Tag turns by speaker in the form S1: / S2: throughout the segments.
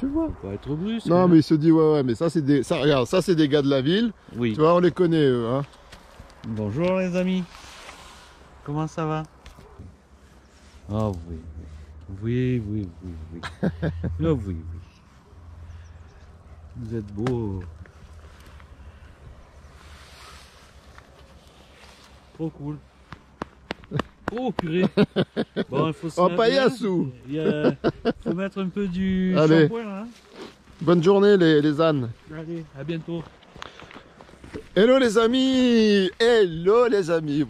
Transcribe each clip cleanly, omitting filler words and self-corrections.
S1: tu vois.
S2: Faut pas être brusque.
S1: Non,
S2: hein.
S1: mais il se dit, ouais, mais ça, c'est des... Ça, regarde, ça, c'est des gars de la ville.
S2: Oui.
S1: Tu vois, on les connaît, eux, hein.
S2: Bonjour les amis. Comment ça va? Oh oui. Oui, oui, oui, oui. Oh oui, oui. Vous êtes beaux. Trop cool. Oh purée. Bon, il faut se
S1: Oh,
S2: mettre-
S1: paillassou.
S2: faut mettre un peu du
S1: Allez.
S2: shampoing là. Hein.
S1: Bonne journée, les ânes.
S2: Allez, à bientôt.
S1: Hello, les amis. Hello, les amis.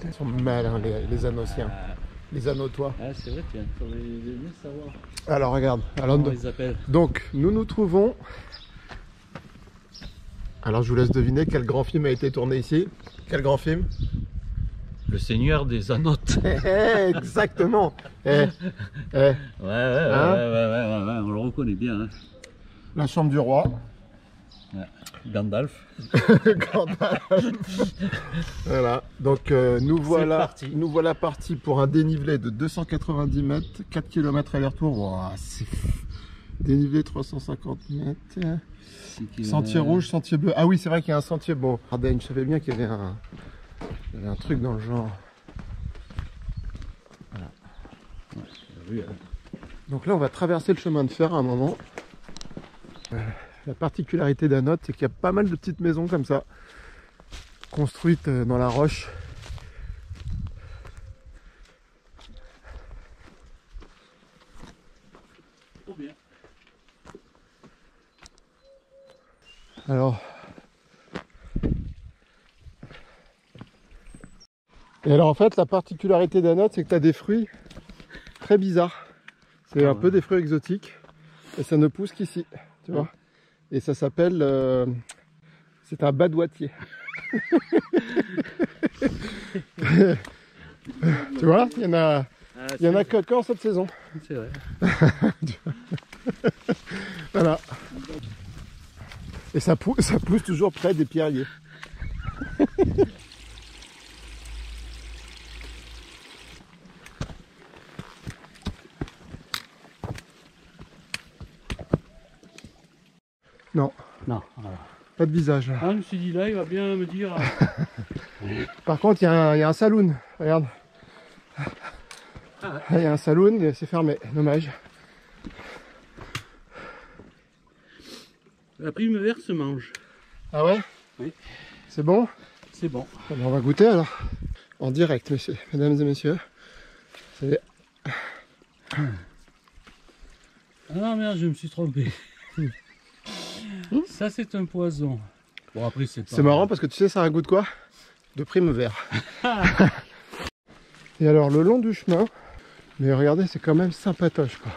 S1: Ils sont malins, les anociens. Les anotois.
S2: Ah, c'est vrai, tiens, faudrait bien savoir.
S1: Alors, regarde. Alors,
S2: Comment ils appellent.
S1: donc, nous nous trouvons... Alors, je vous laisse deviner quel grand film a été tourné ici. Quel grand film?
S2: Le Seigneur des Anotes.
S1: Exactement.
S2: Ouais,
S1: Hein
S2: on le reconnaît bien. Hein.
S1: La chambre du roi.
S2: Ouais. Gandalf.
S1: Voilà. Donc, nous voilà partis pour un dénivelé de 290 mètres, 4 km aller-retour. Wow, c'est fou. Dénivelé 350 mètres. Sentier rouge, sentier bleu. Ah oui, c'est vrai qu'il y a un sentier. Bon, Ardenne, je savais bien qu'il y avait un truc dans le genre. Voilà.
S2: Ouais, oui,
S1: Donc là, on va traverser le chemin de fer à un moment. La particularité d'Anote, c'est qu'il y a pas mal de petites maisons comme ça, construites dans la roche.
S2: trop bien.
S1: Alors, en fait, la particularité d'Anote, c'est que tu as des fruits très bizarres. C'est un peu des fruits exotiques et ça ne pousse qu'ici, tu vois. Et ça s'appelle, c'est un badoitier. Tu vois, il y en a qu'en cette saison.
S2: C'est vrai.
S1: Voilà. Et ça pousse toujours près des pierriers. Non,
S2: Non, voilà.
S1: pas de visage là.
S2: Ah, je me suis dit là, il va bien me dire.
S1: Par contre, il y a un saloon. Regarde. Il y a un saloon, et c'est fermé. Dommage.
S2: La prime verte se mange.
S1: Ah ouais?
S2: Oui.
S1: C'est bon?
S2: C'est bon.
S1: Alors, on va goûter alors. En direct, mesdames et messieurs. C'est...
S2: Ah non, merde, je me suis trompé. Ça, c'est un poison. Bon, après, c'est pas...
S1: C'est marrant parce que tu sais, ça a un goût de quoi? De prime vert. Et alors, le long du chemin, mais regardez, c'est quand même sympatoche, quoi.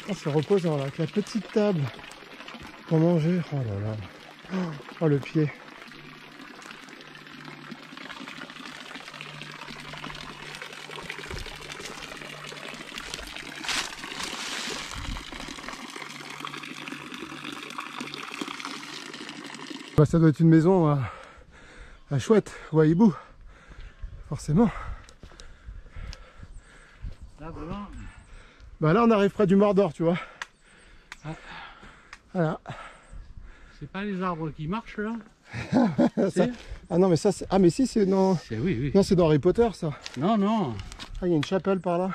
S1: Oh, c'est reposant là, avec la petite table pour manger. Oh là là. Oh, le pied. Bah, ça doit être une maison à Chouette ou à Hibou, forcément.
S2: Là, vraiment.
S1: Bah là on arrive près du Mordor, tu vois.
S2: Ah.
S1: Voilà.
S2: C'est pas les arbres qui marchent là?
S1: Ça... Ah non mais ça c'est... Ah mais si c'est dans...
S2: Oui, oui.
S1: Non c'est dans Harry Potter ça.
S2: Non, non.
S1: Ah il y a une chapelle par là.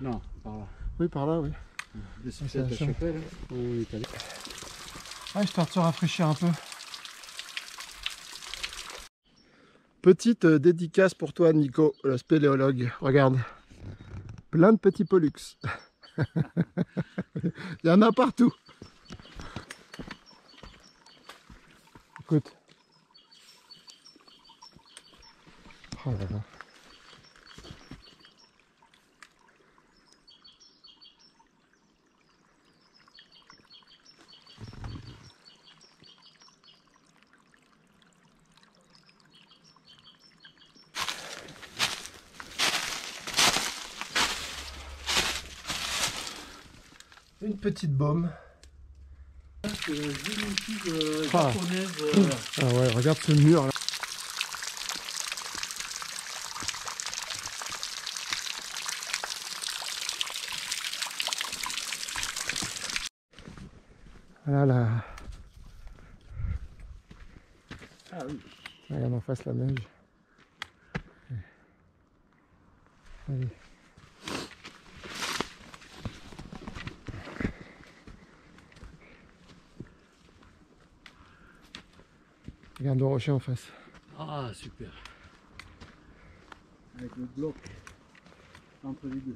S2: Non, par là.
S1: Oui par là oui.
S2: C'est la chapelle. On est allé.
S1: Ah je t'en te rafraîchir un peu. Petite dédicace pour toi Nico, le spéléologue. Regarde. Plein de petits pollux. Il y en a partout. Écoute. Oh là là. Une petite baume.
S2: C'est la génétique japonaise.
S1: Ah ouais, regarde ce mur là. Voilà là.
S2: Ah oui.
S1: Regarde en face la neige. Allez. Regarde le rocher en face.
S2: Ah super. Avec le bloc entre les deux.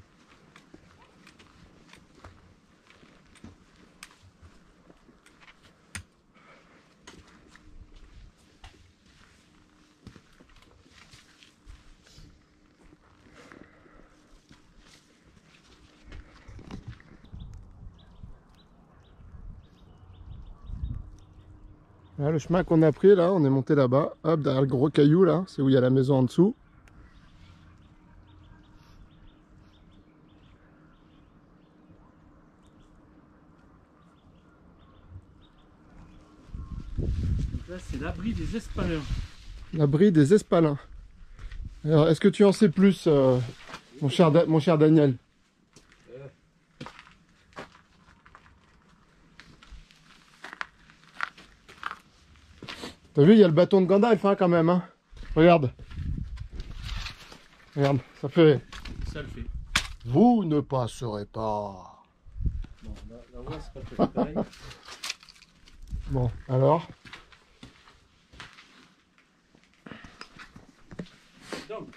S1: Là, le chemin qu'on a pris là, on est monté là-bas, hop, derrière le gros caillou là, c'est où il y a la maison en dessous.
S2: Donc là c'est l'abri des Espalins.
S1: L'abri des Espalins. Alors, est-ce que tu en sais plus, mon cher Daniel? T'as vu, il y a le bâton de Gandalf hein, quand même. Hein. Regarde. Regarde, ça fait...
S2: Ça le fait.
S1: Vous ne passerez pas.
S2: Bon, la voie c'est pas tout à fait pareil.
S1: Bon, alors
S2: Donc,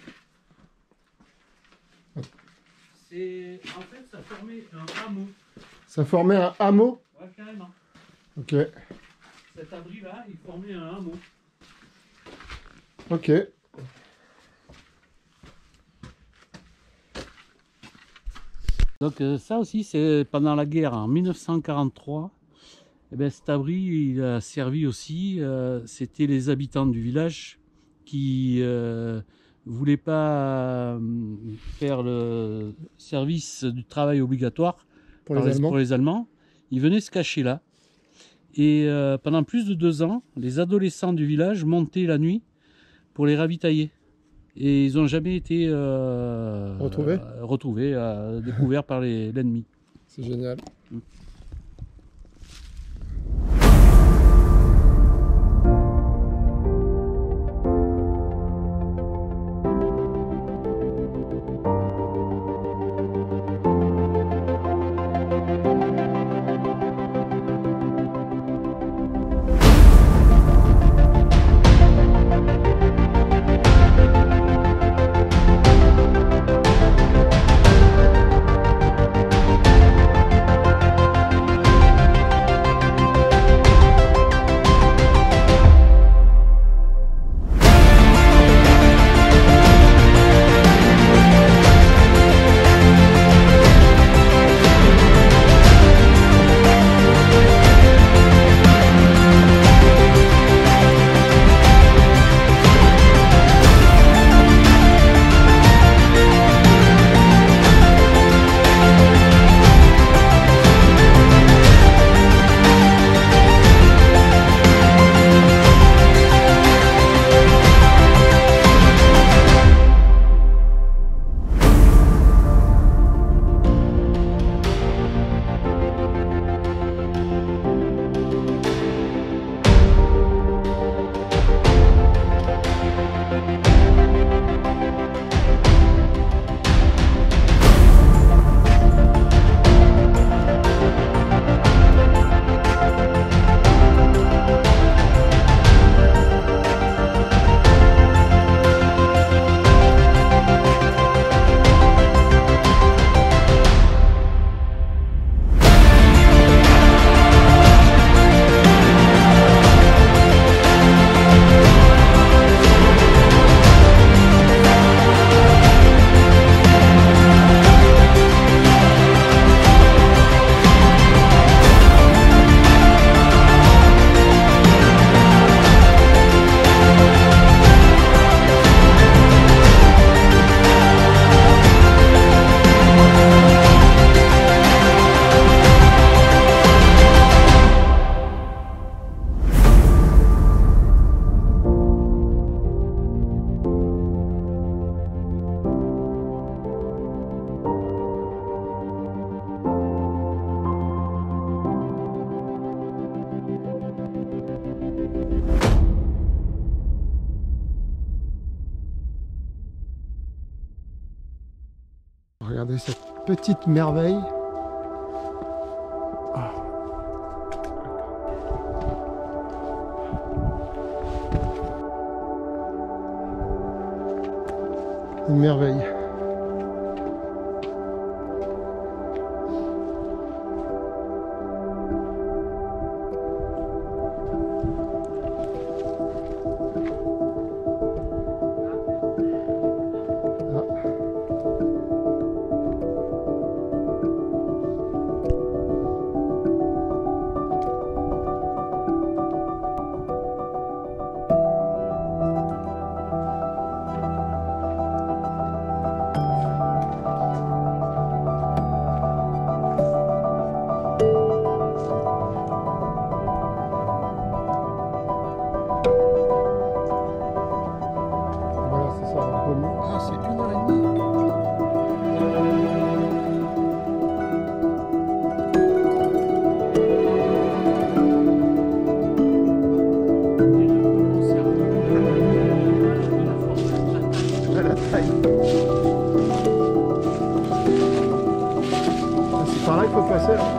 S2: c'est... En fait ça formait un hameau.
S1: ça formait un hameau?
S2: Ouais, carrément.
S1: Ok.
S2: Cet abri-là, il formait un hameau.
S1: Ok.
S2: Donc ça aussi, c'est pendant la guerre en 1943. Eh ben, cet abri, il a servi aussi. C'était les habitants du village qui voulaient pas faire le service du travail obligatoire
S1: Pour les Allemands.
S2: pour les Allemands. Ils venaient se cacher là. Et pendant plus de 2 ans, les adolescents du village montaient la nuit pour les ravitailler. Et ils n'ont jamais été retrouvés, découverts par l'ennemi.
S1: C'est génial. Regardez cette petite merveille. Ah. Une merveille. Ah, c'est 1h30. À la taille. C'est par là qu'il faut passer. Hein.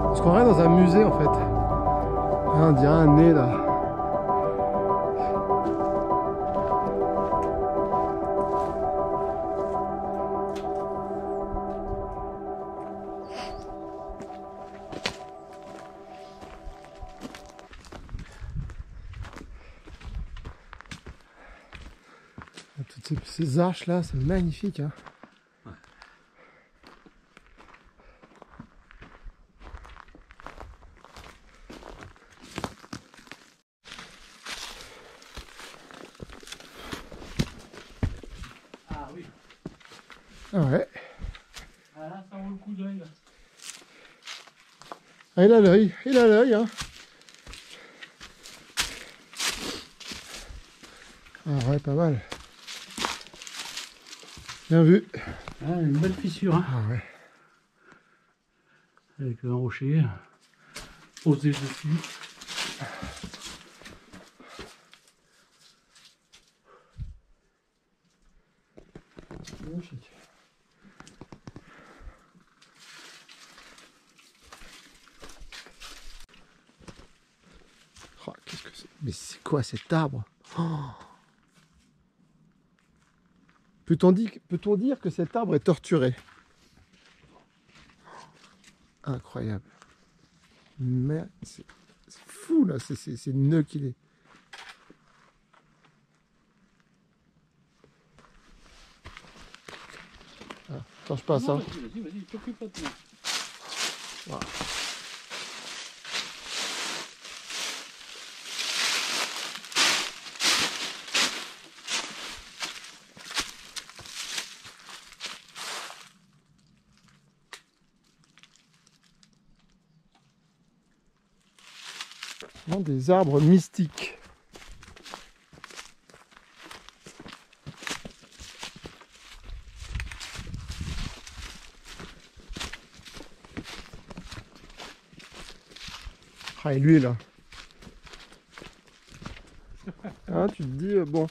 S1: On se croirait dans un musée en fait. Ah, on dirait un nez là. Toutes ces arches là, c'est magnifique. Hein.
S2: Ah oui.
S1: Ah ouais.
S2: Ah là, ça vaut le coup d'œil.
S1: Ah, il a l'œil, hein. Ah ouais, pas mal. Bien vu.
S2: Ah, une belle fissure, hein.
S1: Ah ouais.
S2: Avec un rocher posé dessus.
S1: Magnifique. Oh, qu'est-ce que c'est? Mais c'est quoi cet arbre? Oh. Peut-on dire que cet arbre est torturé? Incroyable. Mais c'est fou là, c'est nœud qu'il est. Ah, touche pas à ça.
S2: Vas-y, t'occupe pas de moi.
S1: Voilà. Des arbres mystiques. Ah, et lui là. Hein, tu te dis, bon,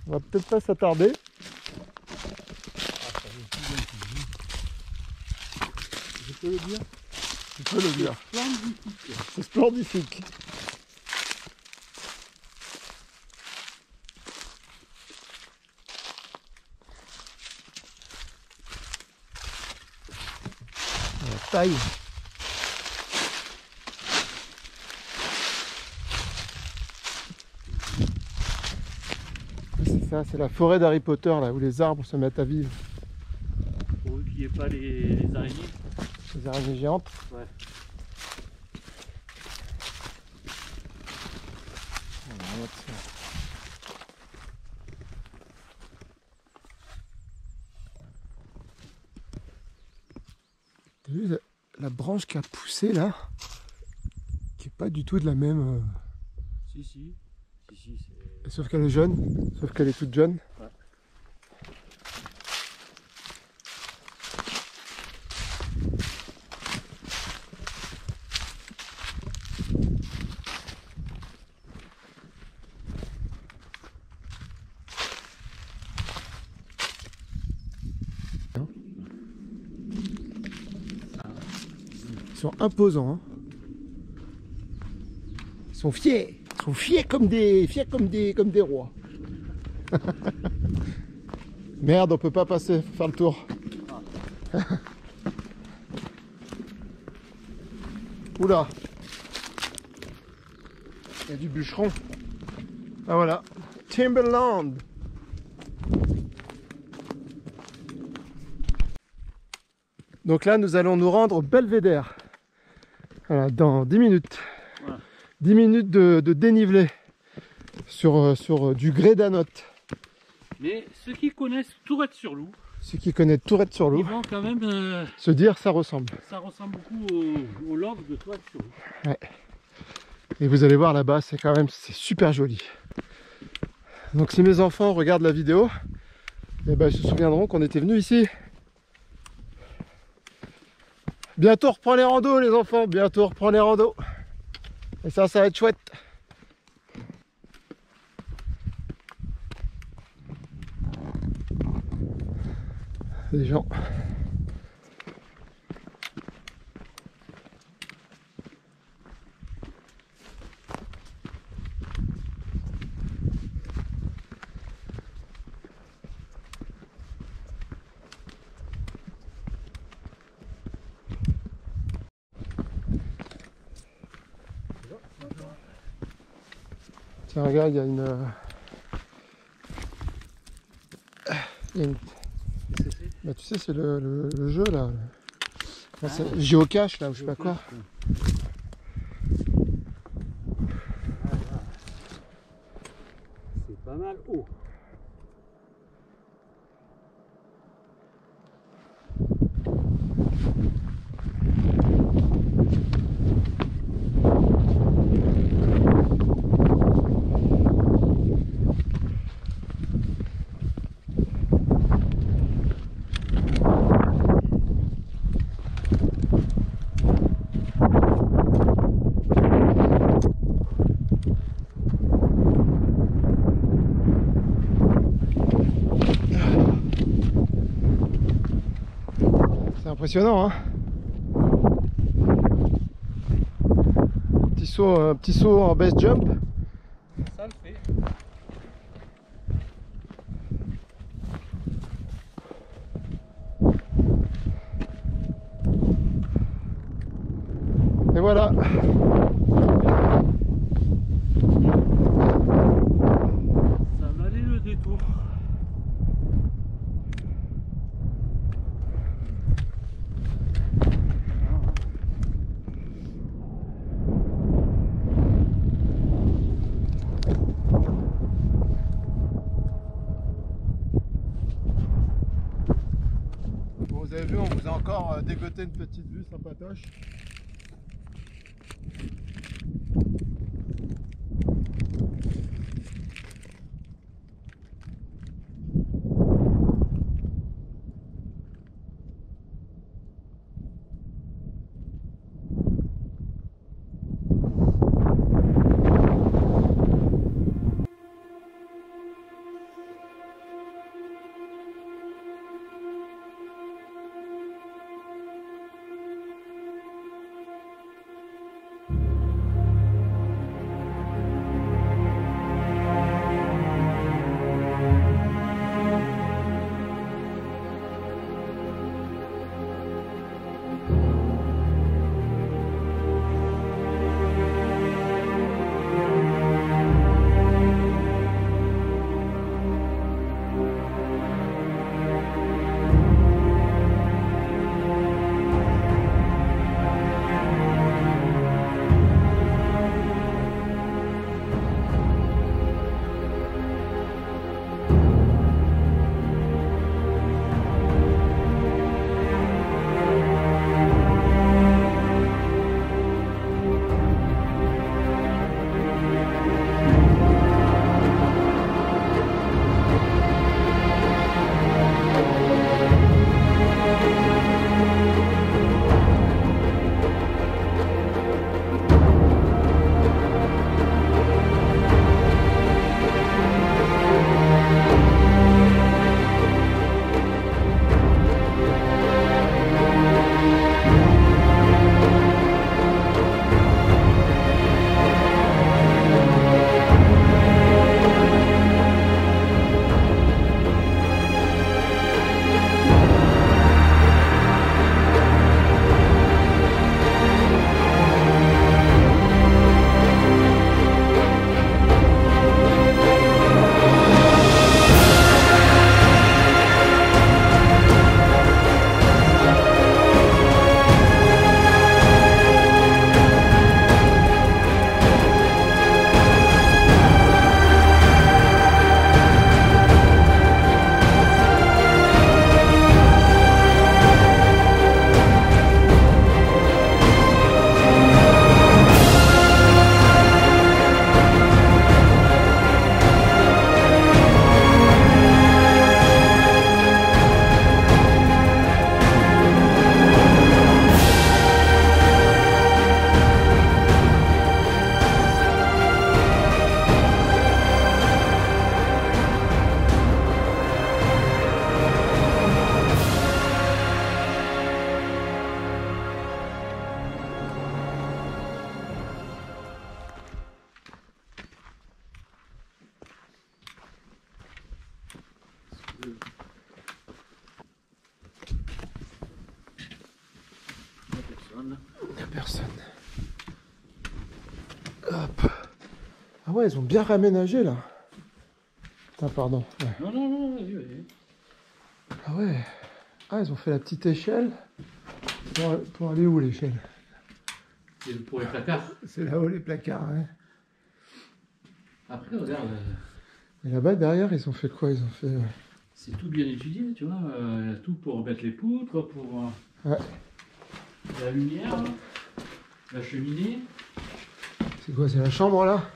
S1: on va peut-être pas s'attarder. Je peux le dire? Tu peux le dire. C'est splendifique. taille. C'est ça, c'est la forêt d'Harry Potter là où les arbres se mettent à vivre.
S2: Pour qu'il n'y ait pas les araignées.
S1: Les araignées géantes.
S2: Ouais.
S1: T'as vu la branche qui a poussé là, qui est pas du tout de la même.
S2: Si,
S1: Sauf qu'elle est jeune, sauf qu'elle est toute jeune.
S2: Ouais.
S1: Ils sont imposants. Hein. Ils sont fiers. Ils sont fiers comme des rois. Merde, on peut pas passer, faire le tour. Oula. Il y a du bûcheron. Ah voilà. Timberland. Donc là, nous allons nous rendre au Belvédère. Voilà, dans 10 minutes.
S2: Ouais.
S1: 10 minutes de dénivelé sur du Grès-Danotte.
S2: Mais ceux qui connaissent Tourette-sur-Loup,
S1: Ceux qui connaissent Tourette-sur-Loup,
S2: ils vont quand même
S1: se dire ça ressemble.
S2: ça ressemble beaucoup au love de Tourette-sur-Loup.
S1: Ouais. Et vous allez voir là-bas, c'est super joli. Donc si mes enfants regardent la vidéo, eh ben, ils se souviendront qu'on était venus ici. Bientôt on reprend les randos les enfants, bientôt on reprend les randos. Et ça va être chouette. Les gens. Tiens, regarde, il y a une... Bah, tu sais, c'est le jeu là. Enfin, c'est géocache là, ou je sais pas quoi.
S2: C'est pas mal haut.
S1: C'est impressionnant, hein. Petit saut en base jump.
S2: Ça le fait.
S1: Et voilà.
S2: Ça valait le détour.
S1: Bon, vous avez vu, on vous a encore dégoté une petite vue sympatoche. Il n'y a personne. Hop. Ah ouais, ils ont bien réaménagé là. Putain, pardon. Ouais.
S2: Non, vas-y.
S1: Ah ouais. Ah, ils ont fait la petite échelle. Pour aller où l'échelle?
S2: C'est pour les placards.
S1: C'est là-haut les placards, ouais.
S2: Après, regarde.
S1: Et là-bas, derrière, ils ont fait quoi? Ils ont fait...
S2: C'est tout bien étudié, tu vois. Il y a tout pour mettre les poutres, pour
S1: Ouais.
S2: la lumière, la cheminée.
S1: C'est quoi? C'est la chambre là?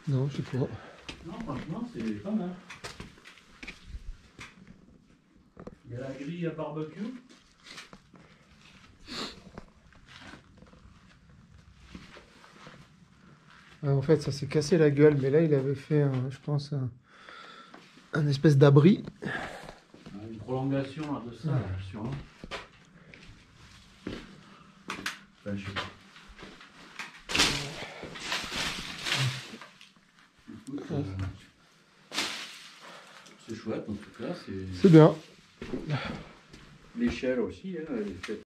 S1: Non, je sais pas.
S2: Non, franchement, c'est pas mal. Il y a la grille à barbecue.
S1: Ah, en fait, ça s'est cassé la gueule, mais là, il avait fait, je pense, un espèce d'abri.
S2: Une prolongation là, de ça, je suis sûr. Hein. Enfin, je sais pas. Écoute, c'est chouette en tout cas.
S1: C'est bien.
S2: L'échelle aussi, hein, elle est faite.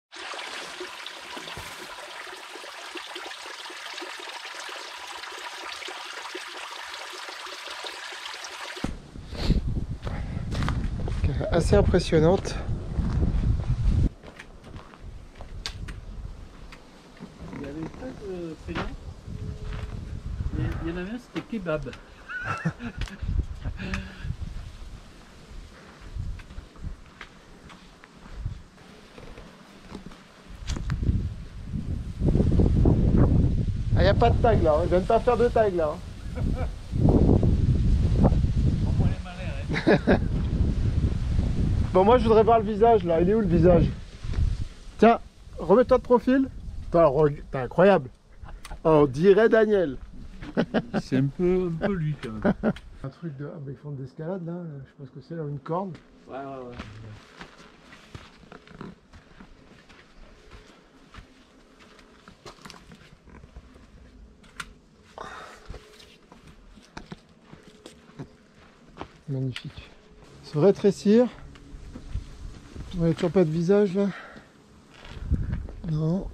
S1: Assez impressionnante.
S2: Il n'y avait pas de prénom. Il y en avait un, c'était kebab.
S1: Ah, il n'y a pas de tag là, je viens de pas faire de tag là. Bon, moi je voudrais voir le visage là, il est où le visage? Tiens, remets-toi de profil. T'es incroyable. Oh, on dirait Daniel.
S2: C'est un peu lui quand même.
S1: Un truc de... Ah bah ils font de l'escalade là, je sais pas ce que c'est là, une corde.
S2: Ouais.
S1: Magnifique. Se rétrécir. Il n'y a toujours pas de visage là. Non.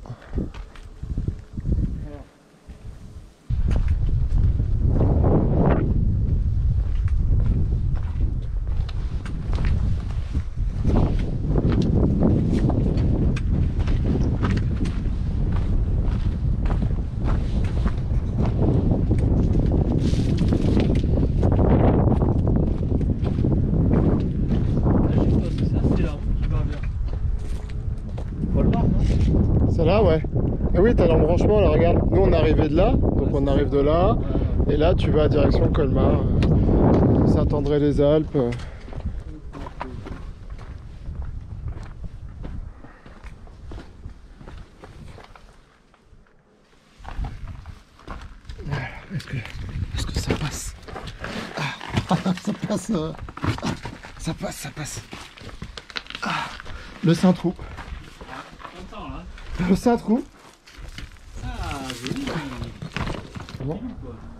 S1: Celle-là, ouais. Et oui, t'as l'embranchement, là, regarde. Nous, on est arrivé de là, donc on arrive de là. Et là, tu vas direction Colmar, Saint-André-les-Alpes. Est-ce que ça passe? Ça passe. Ça passe. Ah, le Saint-Trou. Le Saint-Trou.
S2: Ah, joli.
S1: Bon.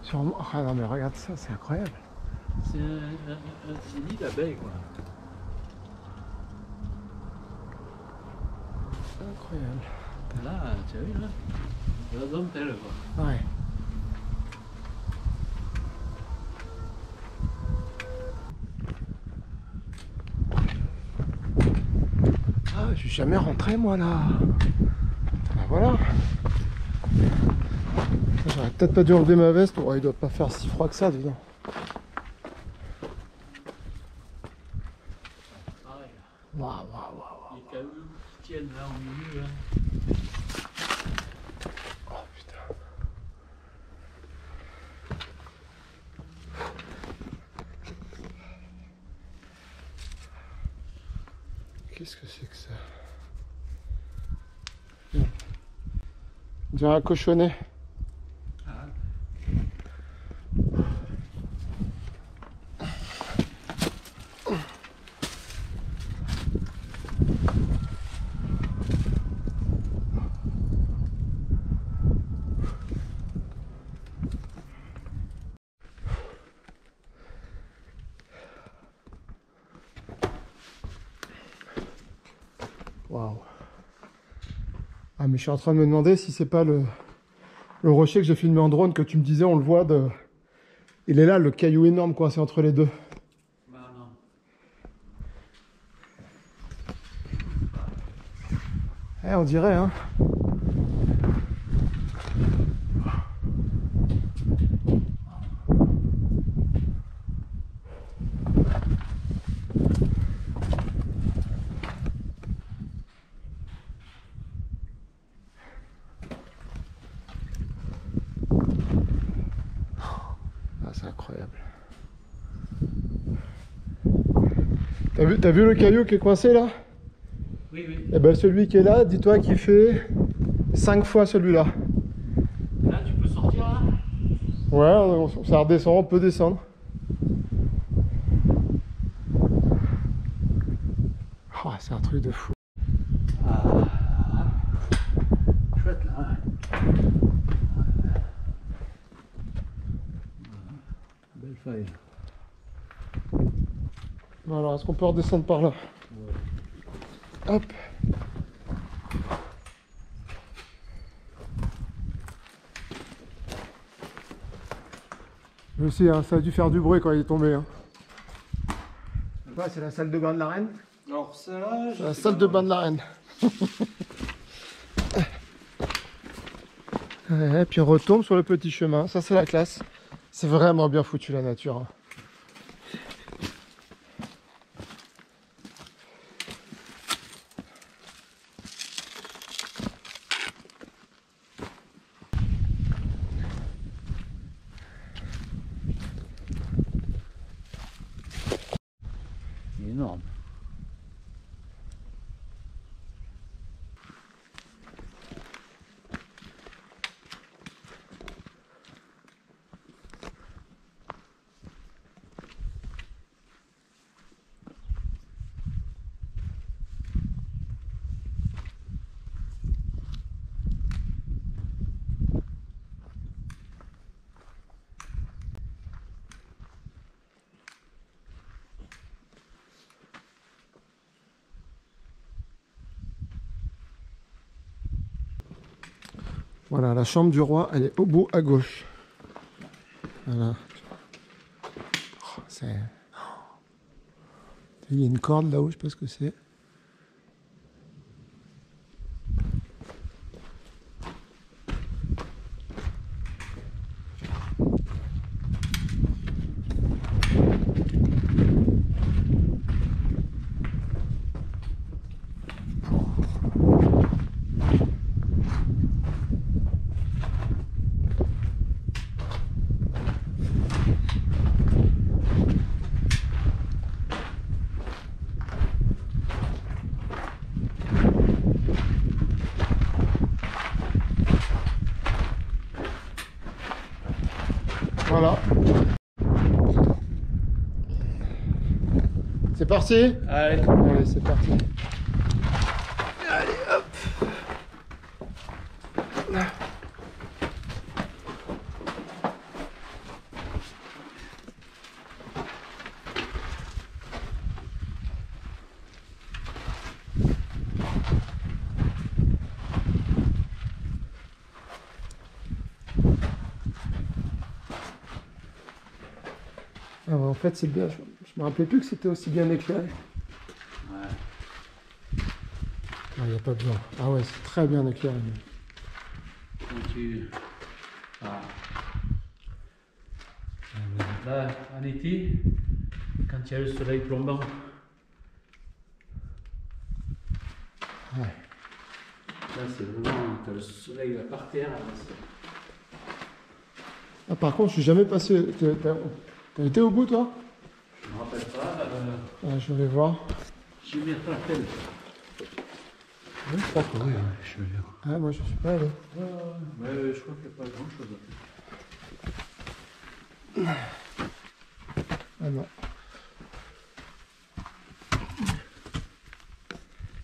S1: Sûrement. Ah non mais regarde ça, c'est incroyable.
S2: C'est un nid d'abeilles quoi.
S1: Incroyable.
S2: Là, tu as vu là? La dentelle quoi.
S1: Ouais. Ah, je suis jamais rentré moi là. Ah, voilà. J'aurais peut-être pas dû enlever ma veste. Oh, il doit pas faire si froid que ça dedans. Waouh.
S2: Les cailloux qui tiennent là au milieu là.
S1: Oh putain. Qu'est-ce que c'est que ça? On dirait un cochonnet. Waouh. Ah, mais je suis en train de me demander si c'est pas le rocher que j'ai filmé en drone que tu me disais, on le voit de... Il est là, le caillou énorme coincé entre les deux.
S2: Bah non.
S1: Eh, on dirait, hein. C'est incroyable. T'as vu le caillou qui est coincé là?
S2: Oui, oui.
S1: Et ben celui qui est là, dis-toi qu'il fait 5 fois celui-là.
S2: Là, tu peux sortir là?
S1: Ouais, ça redescend, on peut descendre. Oh, c'est un truc de fou.
S2: Ah, chouette là. Hein. Belle faille.
S1: Alors, est-ce qu'on peut redescendre par là?
S2: Ouais.
S1: Hop. Je sais, hein, ça a dû faire du bruit quand il est tombé. Hein. Ouais, c'est la salle de bain de la reine.
S2: Alors ça là,
S1: La salle de bain de la reine. Et puis on retombe sur le petit chemin. Ça, c'est la classe. C'est vraiment bien foutu la nature. Hein.
S2: c'est énorme.
S1: Voilà, la chambre du roi, elle est au bout à gauche. Voilà. Oh, c'est... Il y a une corde là-haut, je sais pas ce que c'est. Voilà. C'est parti?
S2: Allez.
S1: Allez, c'est parti.
S2: Allez, hop.
S1: Ah ouais, en fait, c'est bien. Je me rappelais plus que c'était aussi bien éclairé.
S2: Ouais.
S1: Il n'y a pas besoin. Ah ouais, c'est très bien éclairé.
S2: Quand tu... Ah. Là, en été, quand il y a le soleil plombant.
S1: Ouais.
S2: Là, c'est vraiment... T'as le soleil là, par terre. Là,
S1: Ah, par contre, je suis jamais passé. T'as été au bout, toi?
S2: je me rappelle pas.
S1: Ah, je vais voir.
S2: Je vais mettre la pelle.
S1: Oui, je crois que oui.
S2: Je vais voir.
S1: Ah, moi, je suis pas allé.
S2: Ouais, je crois qu'il n'y a pas grand chose à faire.
S1: Ah non.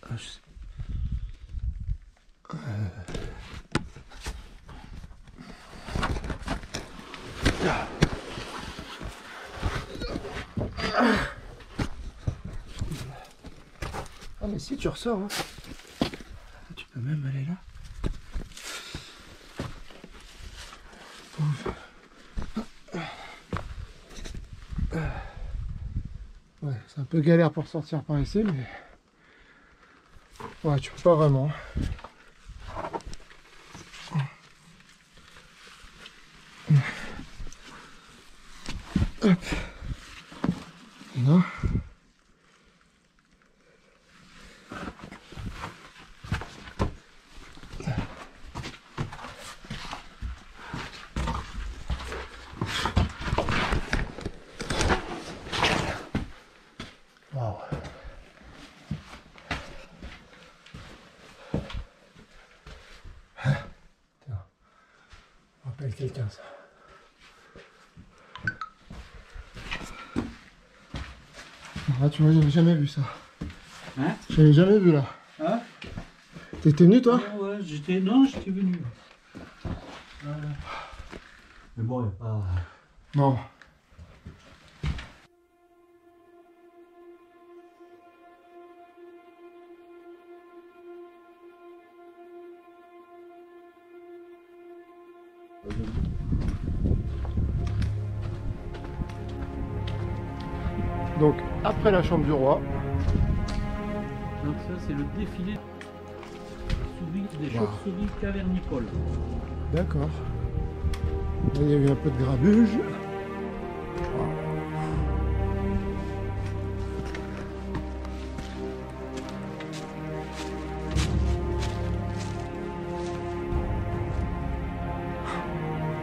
S1: Ah, je sais. Ah mais si tu ressors hein. même, elle est là. Ouais, c'est un peu galère pour sortir par ici, mais ouais, tu peux pas vraiment. Hop. Là. Wow. Tiens, on appelle quelqu'un ça. Ah, tu vois, j'avais jamais vu ça.
S2: Hein?
S1: J'avais jamais vu là.
S2: Hein?
S1: T'étais venu toi?
S2: Ouais, j'étais. Non, j'étais venu. Mais bon, il n'y a pas.
S1: Non. Donc après la chambre du roi.
S2: Donc ça c'est le défilé des
S1: Wow.
S2: chauves-souris cavernicoles.
S1: D'accord. Là, il y a eu un peu de grabuge.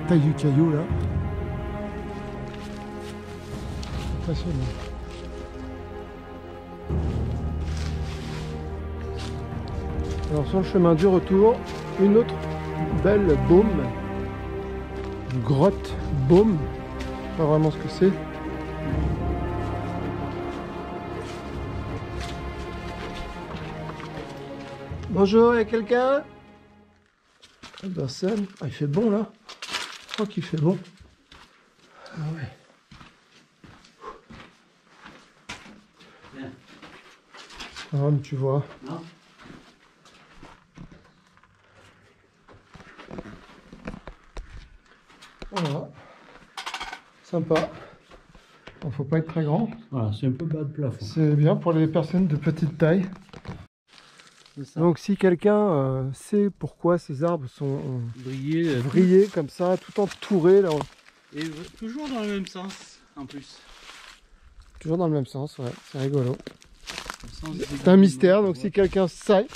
S1: Taille du caillou là. Impressionnant. Alors sur le chemin du retour, une autre belle baume, une grotte baume, pas vraiment ce que c'est. Bonjour, il y a quelqu'un? Personne. Ah, il fait bon là. Je crois qu'il fait bon. Ah ouais.
S2: Bien.
S1: Ah mais tu vois.
S2: Non.
S1: Voilà. Sympa. Bon, faut pas être très grand.
S2: Voilà, c'est un peu bas de plafond.
S1: C'est bien pour les personnes de petite taille. Donc si quelqu'un sait pourquoi ces arbres sont vrillés comme ça, tout entourés là.
S2: Et toujours dans le même sens en plus.
S1: Toujours dans le même sens, ouais, c'est rigolo.
S2: C'est
S1: un mystère, donc si quelqu'un sait,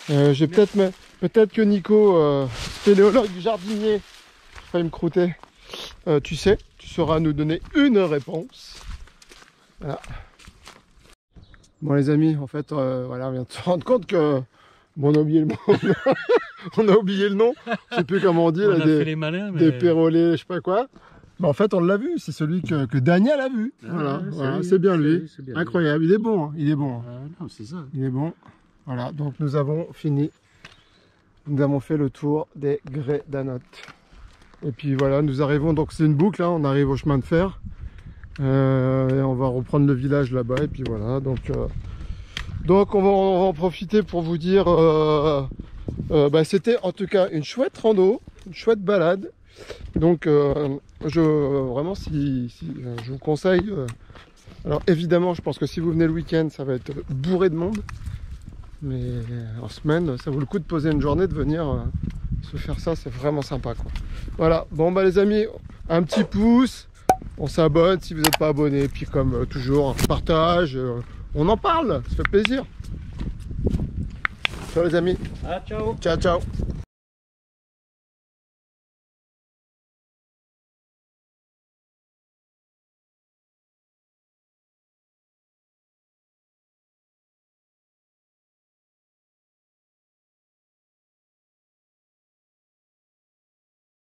S1: j'ai peut-être que Nico, spéléologue jardinier, je vais me croûter, tu sais, tu sauras nous donner une réponse. Voilà. Bon les amis, en fait, voilà, on vient de se rendre compte que bon, on a oublié le nom. On a oublié le nom, je sais plus comment on dit,
S2: on
S1: là,
S2: a fait les malins, mais...
S1: des pérolets, je sais pas quoi. Mais en fait, on l'a vu, c'est celui que Daniel a vu.
S2: Ah,
S1: voilà,
S2: voilà,
S1: c'est bien lui.
S2: c'est bien
S1: incroyable, il est bon, hein, il est bon.
S2: Non, c'est ça.
S1: Il est bon. Voilà, donc nous avons fini. Nous avons fait le tour des grès d'Anote. Et puis voilà, nous arrivons, donc c'est une boucle, hein, on arrive au chemin de fer. Et on va reprendre le village là-bas, et puis voilà. Donc on va en profiter pour vous dire, c'était en tout cas une chouette rando, une chouette balade. Donc vraiment, si je vous conseille, alors évidemment, je pense que si vous venez le week-end, ça va être bourré de monde. Mais en semaine, ça vaut le coup de poser une journée, de venir se faire ça, c'est vraiment sympa, quoi. Voilà, bon bah les amis, un petit pouce, on s'abonne si vous n'êtes pas abonné, puis comme toujours, partage, on en parle, ça fait plaisir. Ciao les amis.
S2: Ah, ciao.
S1: Ciao, ciao.